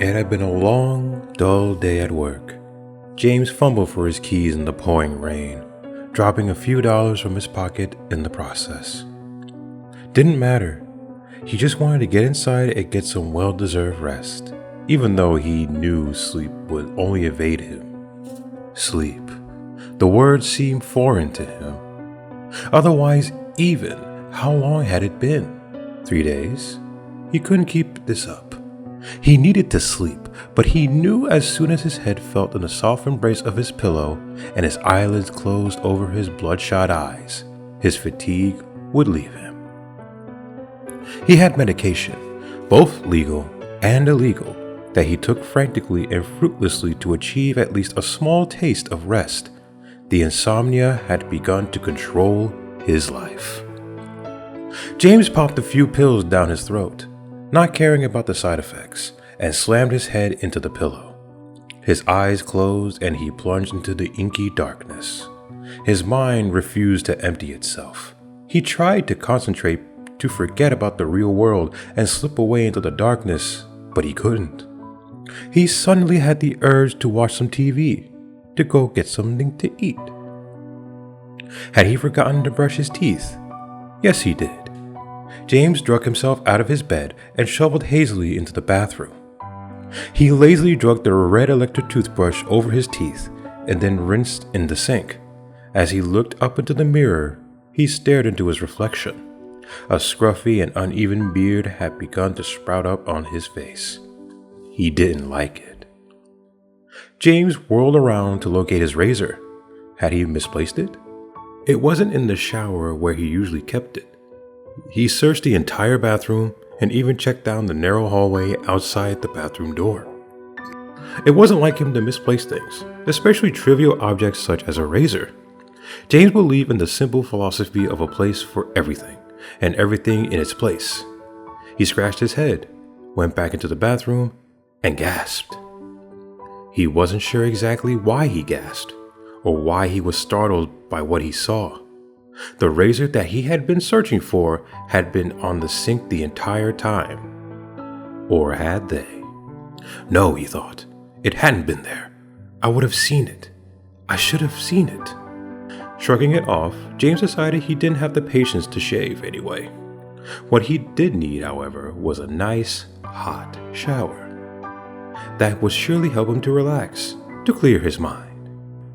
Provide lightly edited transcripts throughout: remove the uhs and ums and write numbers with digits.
It had been a long, dull day at work. James fumbled for his keys in the pouring rain, dropping a few dollars from his pocket in the process. Didn't matter. He just wanted to get inside and get some well-deserved rest, even though he knew sleep would only evade him. Sleep. The word seemed foreign to him. Otherwise, even, how long had it been? 3 days? He couldn't keep this up. He needed to sleep, but he knew as soon as his head felt in the soft embrace of his pillow and his eyelids closed over his bloodshot eyes, his fatigue would leave him. He had medication, both legal and illegal, that he took frantically and fruitlessly to achieve at least a small taste of rest. The insomnia had begun to control his life. James popped a few pills down his throat, not caring about the side effects, and slammed his head into the pillow. His eyes closed and he plunged into the inky darkness. His mind refused to empty itself. He tried to concentrate, to forget about the real world and slip away into the darkness, but he couldn't. He suddenly had the urge to watch some TV, to go get something to eat. Had he forgotten to brush his teeth? Yes, he did. James drug himself out of his bed and shoveled hazily into the bathroom. He lazily dragged the red electric toothbrush over his teeth and then rinsed in the sink. As he looked up into the mirror, he stared into his reflection. A scruffy and uneven beard had begun to sprout up on his face. He didn't like it. James whirled around to locate his razor. Had he misplaced it? It wasn't in the shower where he usually kept it. He searched the entire bathroom and even checked down the narrow hallway outside the bathroom door. It wasn't like him to misplace things, especially trivial objects such as a razor. James believed in the simple philosophy of a place for everything, and everything in its place. He scratched his head, went back into the bathroom, and gasped. He wasn't sure exactly why he gasped, or why he was startled by what he saw. The razor that he had been searching for had been on the sink the entire time. Or had they? No, he thought. It hadn't been there. I would have seen it. I should have seen it. Shrugging it off, James decided he didn't have the patience to shave anyway. What he did need, however, was a nice, hot shower. That would surely help him to relax, to clear his mind.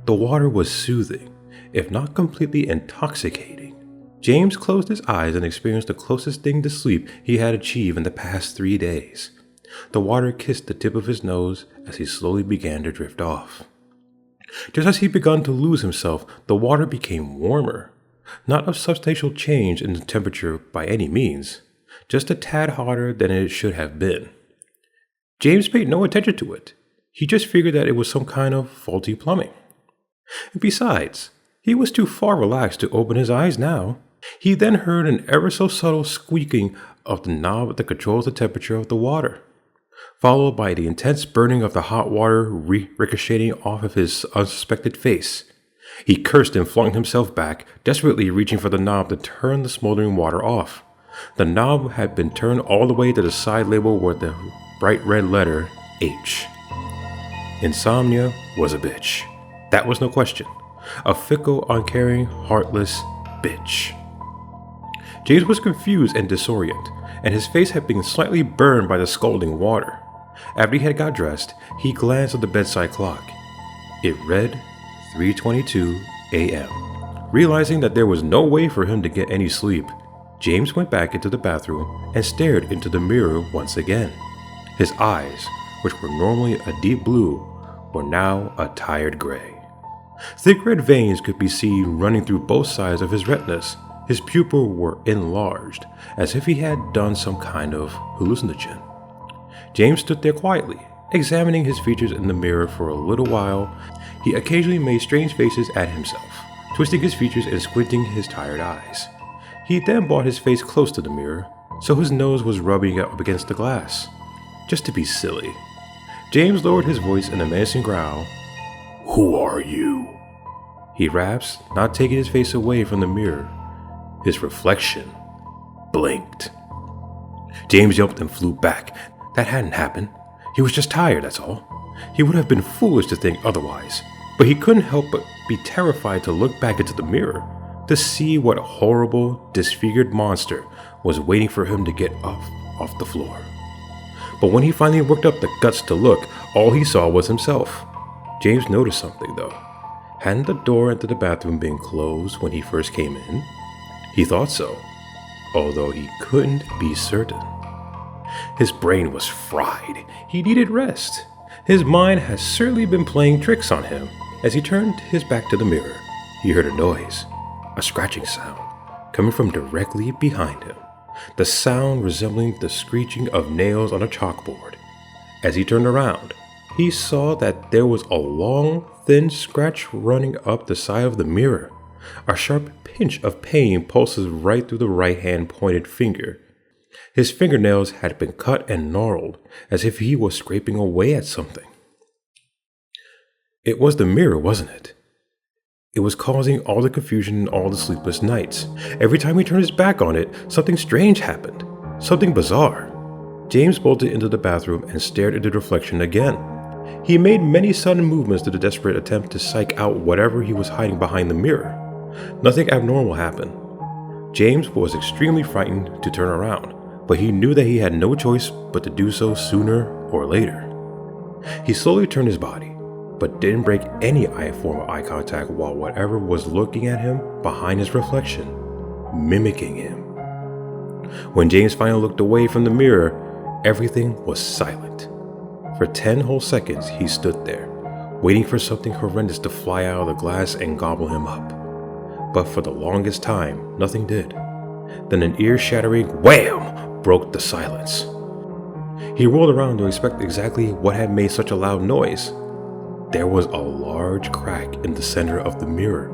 The water was soothing, if not completely intoxicating. James closed his eyes and experienced the closest thing to sleep he had achieved in the past 3 days. The water kissed the tip of his nose as he slowly began to drift off. Just as he began to lose himself, the water became warmer. Not a substantial change in the temperature by any means, just a tad hotter than it should have been. James paid no attention to it. He just figured that it was some kind of faulty plumbing. Besides, he was too far relaxed to open his eyes now. He then heard an ever so subtle squeaking of the knob that controls the temperature of the water, followed by the intense burning of the hot water ricocheting off of his unsuspected face. He cursed and flung himself back, desperately reaching for the knob to turn the smoldering water off. The knob had been turned all the way to the side label where the bright red letter H. Insomnia was a bitch. That was no question. A fickle, uncaring, heartless bitch. James was confused and disoriented, and his face had been slightly burned by the scalding water. After he had got dressed, he glanced at the bedside clock. It read 3:22 a.m. Realizing that there was no way for him to get any sleep, James went back into the bathroom and stared into the mirror once again. His eyes, which were normally a deep blue, were now a tired gray. Thick red veins could be seen running through both sides of his retinas. His pupils were enlarged, as if he had done some kind of hallucinogen. James stood there quietly, examining his features in the mirror for a little while. He occasionally made strange faces at himself, twisting his features and squinting his tired eyes. He then brought his face close to the mirror, so his nose was rubbing up against the glass, just to be silly. James lowered his voice in a menacing growl. "Who are you?" he rasped, not taking his face away from the mirror. His reflection blinked. James jumped and flew back. That hadn't happened. He was just tired, that's all. He would have been foolish to think otherwise, but he couldn't help but be terrified to look back into the mirror to see what horrible, disfigured monster was waiting for him to get off the floor. But when he finally worked up the guts to look, all he saw was himself. James noticed something though. Hadn't the door into the bathroom been closed when he first came in? He thought so, although he couldn't be certain. His brain was fried. He needed rest. His mind had certainly been playing tricks on him. As he turned his back to the mirror, he heard a noise, a scratching sound, coming from directly behind him, the sound resembling the screeching of nails on a chalkboard. As he turned around, he saw that there was a long, thin scratch running up the side of the mirror. A sharp pinch of pain pulses right through the right hand pointed finger. His fingernails had been cut and gnarled, as if he was scraping away at something. It was the mirror, wasn't it? It was causing all the confusion and all the sleepless nights. Every time he turned his back on it, something strange happened. Something bizarre. James bolted into the bathroom and stared into the reflection again. He made many sudden movements to the desperate attempt to psych out whatever he was hiding behind the mirror. Nothing abnormal happened. James was extremely frightened to turn around, but he knew that he had no choice but to do so sooner or later. He slowly turned his body, but didn't break any form of eye contact while whatever was looking at him behind his reflection, mimicking him. When James finally looked away from the mirror, everything was silent. For 10 whole seconds, he stood there, waiting for something horrendous to fly out of the glass and gobble him up. But for the longest time, nothing did. Then an ear-shattering wham broke the silence. He rolled around to inspect exactly what had made such a loud noise. There was a large crack in the center of the mirror.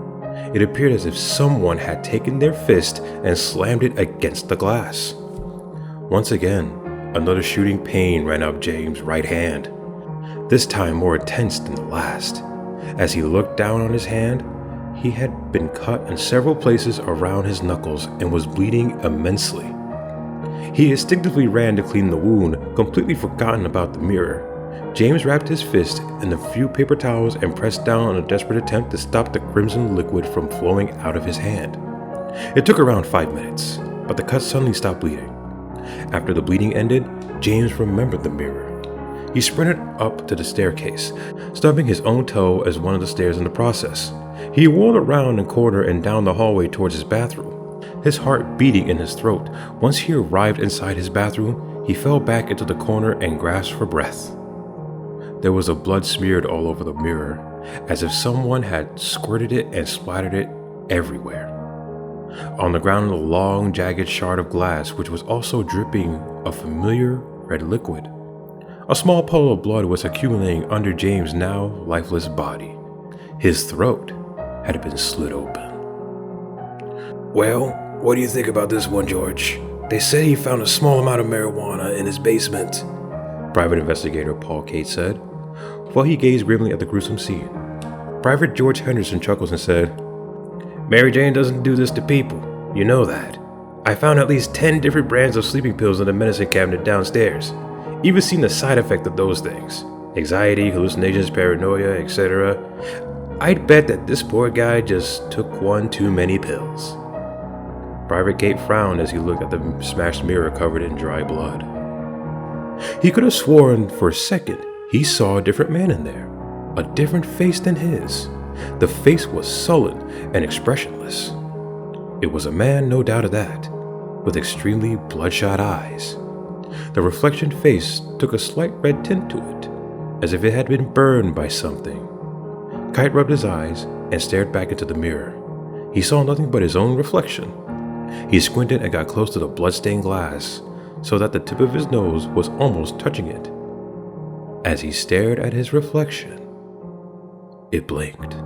It appeared as if someone had taken their fist and slammed it against the glass. Once again, another shooting pain ran up James' right hand, this time more intense than the last. As he looked down on his hand, he had been cut in several places around his knuckles and was bleeding immensely. He instinctively ran to clean the wound, completely forgotten about the mirror. James wrapped his fist in a few paper towels and pressed down in a desperate attempt to stop the crimson liquid from flowing out of his hand. It took around 5 minutes, but the cut suddenly stopped bleeding. After the bleeding ended, James remembered the mirror. He sprinted up to the staircase, stubbing his own toe as one of the stairs in the process. He whirled around a corner and down the hallway towards his bathroom, his heart beating in his throat. Once he arrived inside his bathroom, he fell back into the corner and grasped for breath. There was a blood smeared all over the mirror, as if someone had squirted it and splattered it everywhere. On the ground, a long, jagged shard of glass, which was also dripping a familiar red liquid. A small puddle of blood was accumulating under James' now lifeless body. His throat had been slit open. Well, what do you think about this one, George? They said he found a small amount of marijuana in his basement, Private Investigator Paul Cates said, while he gazed grimly at the gruesome scene. Private George Henderson chuckles and said, Mary Jane doesn't do this to people. You know that. I found at least 10 different brands of sleeping pills in the medicine cabinet downstairs. Even seen the side effect of those things. Anxiety, hallucinations, paranoia, etc. I'd bet that this poor guy just took one too many pills. Private Gate frowned as he looked at the smashed mirror covered in dry blood. He could have sworn for a second he saw a different man in there, a different face than his. The face was sullen and expressionless. It was a man, no doubt of that, with extremely bloodshot eyes. The reflection face took a slight red tint to it, as if it had been burned by something. Kite rubbed his eyes and stared back into the mirror. He saw nothing but his own reflection. He squinted and got close to the blood-stained glass, so that the tip of his nose was almost touching it. As he stared at his reflection, it blinked.